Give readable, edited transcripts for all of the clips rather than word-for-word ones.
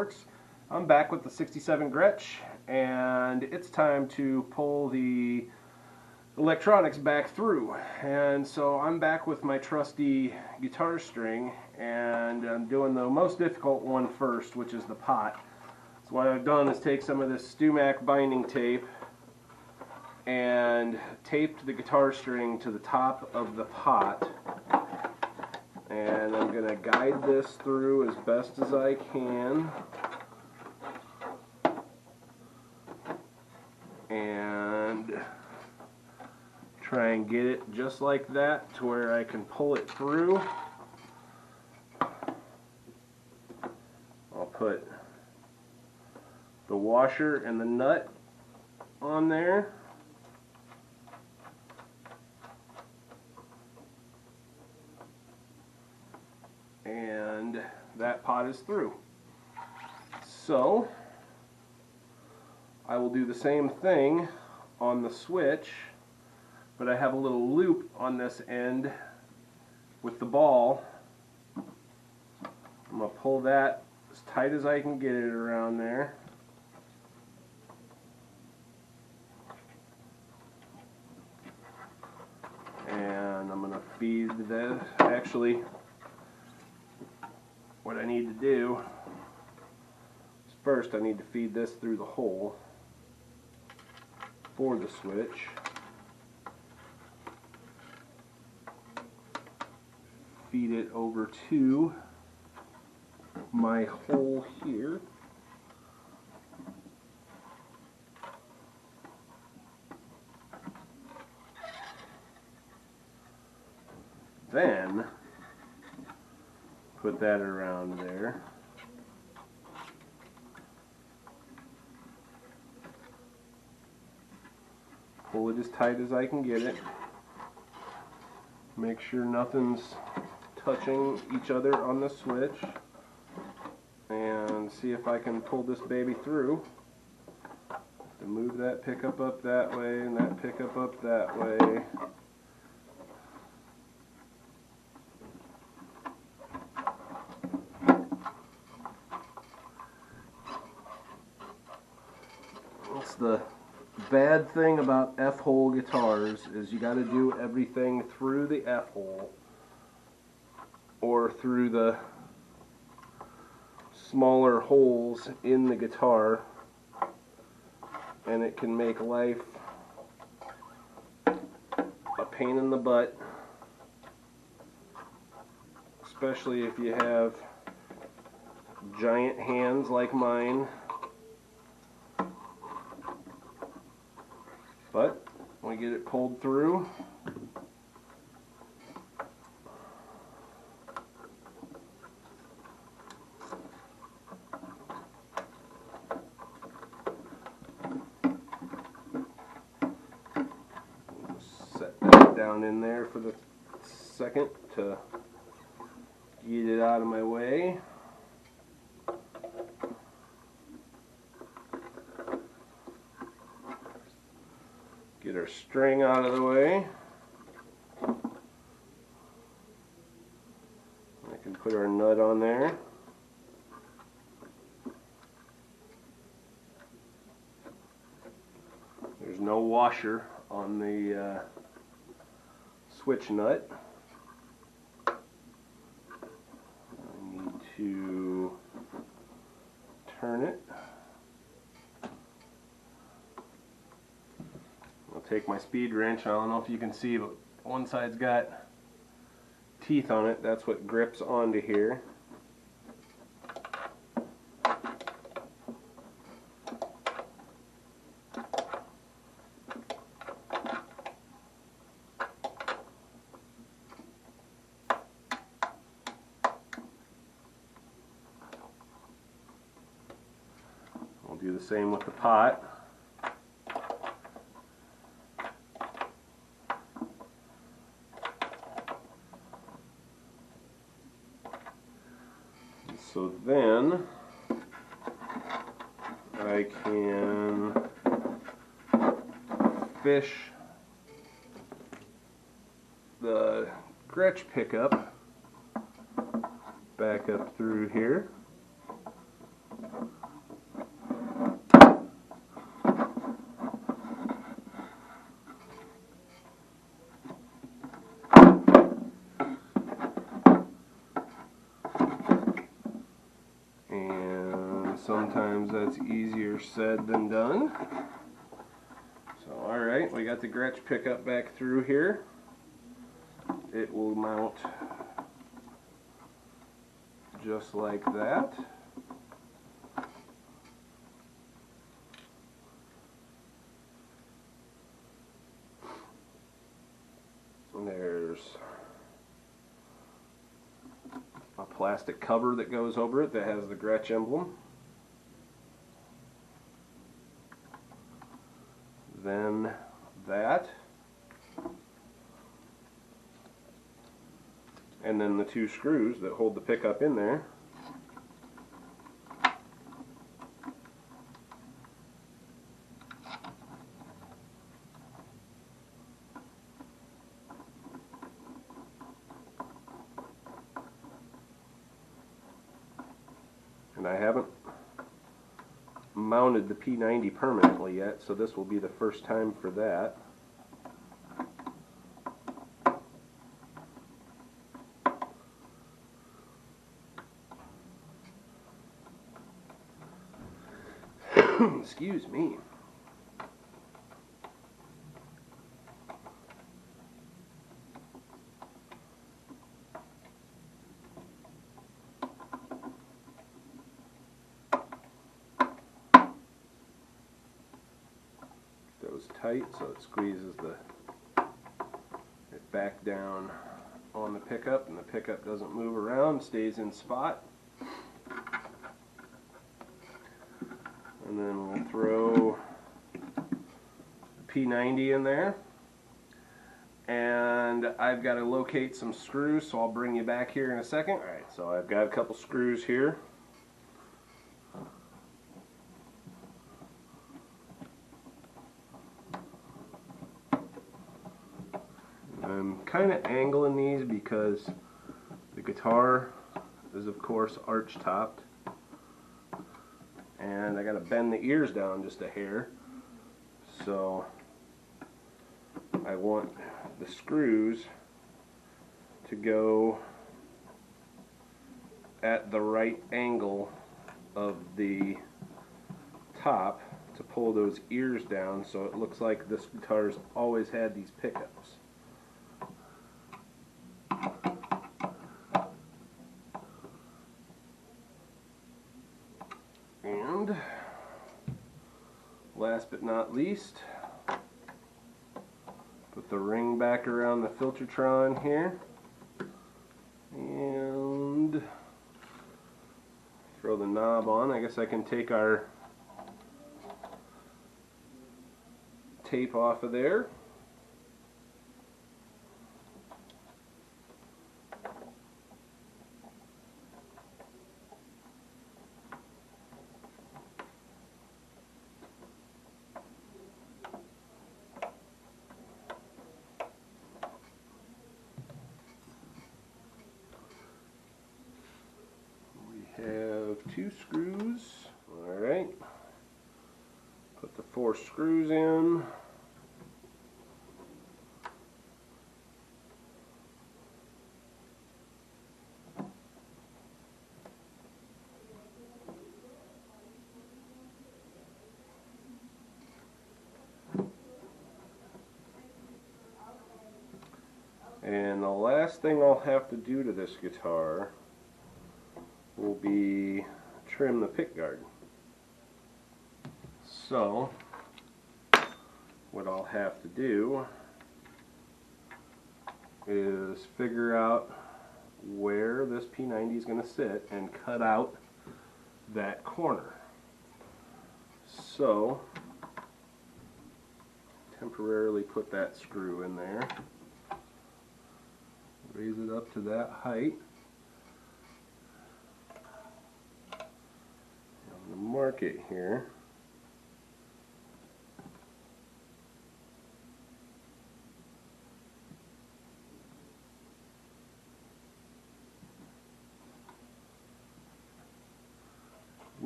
works. I'm back with the 67 Gretsch, and it's time to pull the electronics back through. And so I'm back with my trusty guitar string, and I'm doing the most difficult one first, which is the pot. So what I've done is take some of this Stumac binding tape and taped the guitar string to the top of the pot. And I'm going to guide this through as best as I can. And try and get it just like that to where I can pull it through. I'll put the washer and the nut on there. And that pot is through. So I will do the same thing on the switch, but I have a little loop on this end with the ball. I'm going to pull that as tight as I can get it around there. And I'm going to feed that. Actually, what I need to do is first I need to feed this through the hole for the switch. Feed it over to my hole here. Then put that around there. Pull it as tight as I can get it. Make sure nothing's touching each other on the switch. And see if I can pull this baby through. To move that pickup up that way and that pickup up that way. That's the bad thing about F-hole guitars, is you got to do everything through the F-hole or through the smaller holes in the guitar, and it can make life a pain in the butt, especially if you have giant hands like mine. But when we get it pulled through, set that down in there for the second to get it out of my way. Get our string out of the way. I can put our nut on there. There's no washer on the switch nut. I need to turn it. Take my speed wrench. I don't know if you can see, but one side's got teeth on it. That's what grips onto here. I'll do the same with the pot. So then I can fish the Gretsch pickup back up through here. And sometimes that's easier said than done. So alright, we got the Gretsch pickup back through here. It will mount just like that. There's a plastic cover that goes over it that has the Gretsch emblem. Then that. And then the two screws that hold the pickup in there. And I haven't mounted the P90 permanently yet, so this will be the first time for that. Excuse me. Goes tight so it squeezes it back down on the pickup, and the pickup doesn't move around, stays in spot. And then we'll throw the P90 in there. And I've got to locate some screws, so I'll bring you back here in a second. Alright, so I've got a couple screws here. I'm kind of angling these because the guitar is of course arch topped, and I got to bend the ears down just a hair, so I want the screws to go at the right angle of the top to pull those ears down, so it looks like this guitar's always had these pickups. And last but not least, put the ring back around the Filtertron here and throw the knob on. I guess I can take our tape off of there. Have two screws. Alright. Put the 4 screws in. And the last thing I'll have to do to this guitar will be trim the pickguard. So what I'll have to do is figure out where this P90 is going to sit and cut out that corner. So temporarily put that screw in there, raise it up to that height. I'm going to mark it here.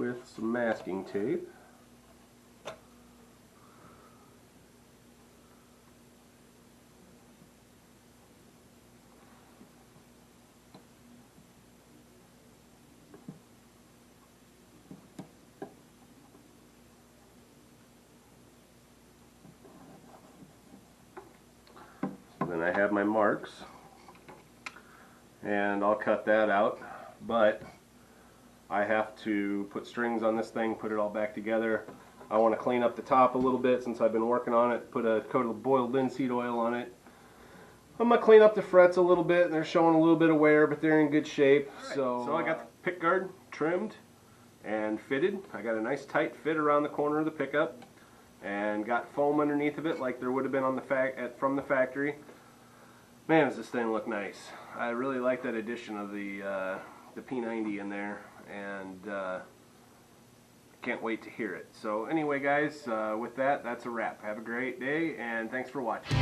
with some masking tape. Then I have my marks, and I'll cut that out, but I have to put strings on this thing, put it all back together. I want to clean up the top a little bit since I've been working on it, put a coat of boiled linseed oil on it. I'm going to clean up the frets a little bit. They're showing a little bit of wear, but they're in good shape. Right. So I got the pick guard trimmed and fitted. I got a nice tight fit around the corner of the pickup and got foam underneath of it like there would have been on the from the factory. Man, does this thing look nice. I really like that addition of the P90 in there, and can't wait to hear it. So anyway guys, with that, that's a wrap. Have a great day, and thanks for watching.